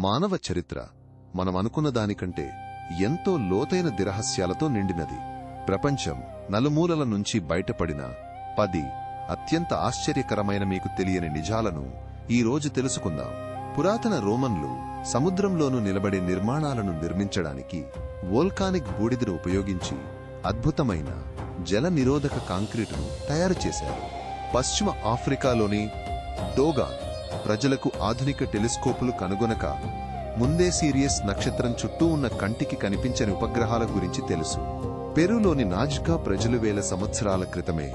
మానవ చరిత్ర మనమనుకున్న దానికంటే ఎంతో లోతైన దిరహస్యాలతో నిండినది. ప్రపంచం నలుమూలల నుంచి బయటపడిన 10 అత్యంత ఆశ్చర్యకరమైన మీకు తెలియని నిజాలను ఈరోజు తెలుసుకుందాం. పురాతన రోమన్లు సముద్రంలోనూ నిలబడే నిర్మాణాలను నిర్మించడానికి వోల్కానిక్ బూడిదను ఉపయోగించి అద్భుతమైన జల నిరోధక కాంక్రీటును తయారు చేశారు. పశ్చిమ ఆఫ్రికాలోని డోగాన్ ప్రజలకు ఆధునిక టెలిస్కోపులు కనుగొనక ముందే సిరియస్ నక్షత్రం చుట్టూ ఉన్న కంటికి కనిపించని ఉపగ్రహాల గురించి తెలుసు. పెరూలోని నాజ్కా ప్రజలు వేల సంవత్సరాల క్రితమే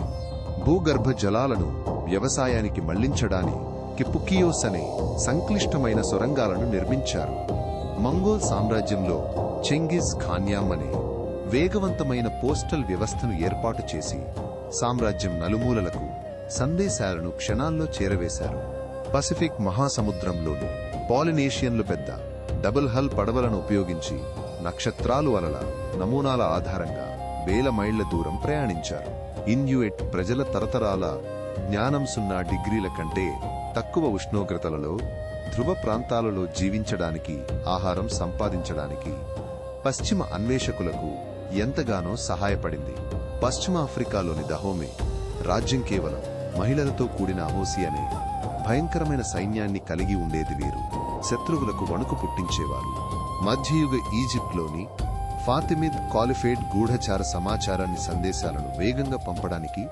భూగర్భ జలాలను వ్యవసాయానికి మళ్లించడానికి పుకియోస్ అనే సంక్లిష్టమైన సొరంగాలను నిర్మించారు. మంగోల్ సామ్రాజ్యంలో చెంగిజ్ ఖాన్యాం అనే వేగవంతమైన పోస్టల్ వ్యవస్థను ఏర్పాటు చేసి సామ్రాజ్యం నలుమూలలకు సందేశాలను క్షణాల్లో చేరవేశారు. పసిఫిక్ మహాసముద్రంలోని పాలినేషియన్లు పెద్ద డబుల్ హల్ పడవలను ఉపయోగించి నక్షత్రాలు అలల నమూనాల ఆధారంగా వేల మైళ్ల దూరం ప్రయాణించారు. ఇన్యుయిట్ ప్రజల తరతరాల జ్ఞానం 0 డిగ్రీల కంటే తక్కువ ఉష్ణోగ్రతలలో ధ్రువ ప్రాంతాలలో జీవించడానికి, ఆహారం సంపాదించడానికి పశ్చిమ అన్వేషకులకు ఎంతగానో సహాయపడింది. పశ్చిమ ఆఫ్రికాలోని దహోమే రాజ్యం కేవలం మహిళలతో కూడిన అహోసి అనే భయంకరమైన సైన్యాన్ని కలిగి ఉండేది. వీరు శత్రువులకు వణుకు పుట్టించేవారు. మధ్యయుగ ఈజిప్ట్లోని ఫాతిమిద్ కాలిఫేట్ గూఢచార సమాచారాన్ని, సందేశాలను వేగంగా పంపడానికి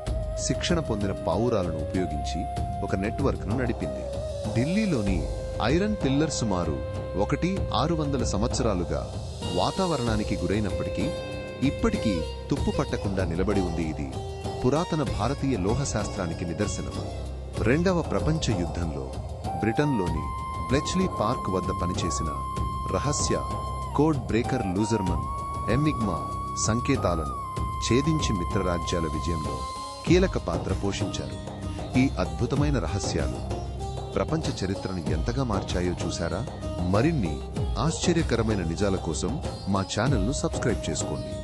శిక్షణ పొందిన పావురాలను ఉపయోగించి ఒక నెట్వర్క్ను నడిపింది. ఢిల్లీలోని ఐరన్ పిల్లర్ సుమారు 1,600 సంవత్సరాలుగా వాతావరణానికి గురైనప్పటికీ ఇప్పటికీ తుప్పు పట్టకుండా నిలబడి ఉంది. ఇది పురాతన భారతీయ లోహశాస్త్రానికి నిదర్శనం. రెండవ ప్రపంచ యుద్ధంలో బ్రిటన్లోని బ్లెచ్లీ పార్క్ వద్ద పనిచేసిన రహస్య కోడ్ బ్రేకర్ లూజర్మన్ ఎన్నిగ్మా సంకేతాలను ఛేదించి మిత్రరాజ్యాల విజయంలో కీలక పాత్ర పోషించారు. ఈ అద్భుతమైన రహస్యాలు ప్రపంచ చరిత్రను ఎంతగా మార్చాయో చూశారా? మరిన్ని ఆశ్చర్యకరమైన నిజాల కోసం మా ఛానల్ను సబ్స్క్రైబ్ చేసుకోండి.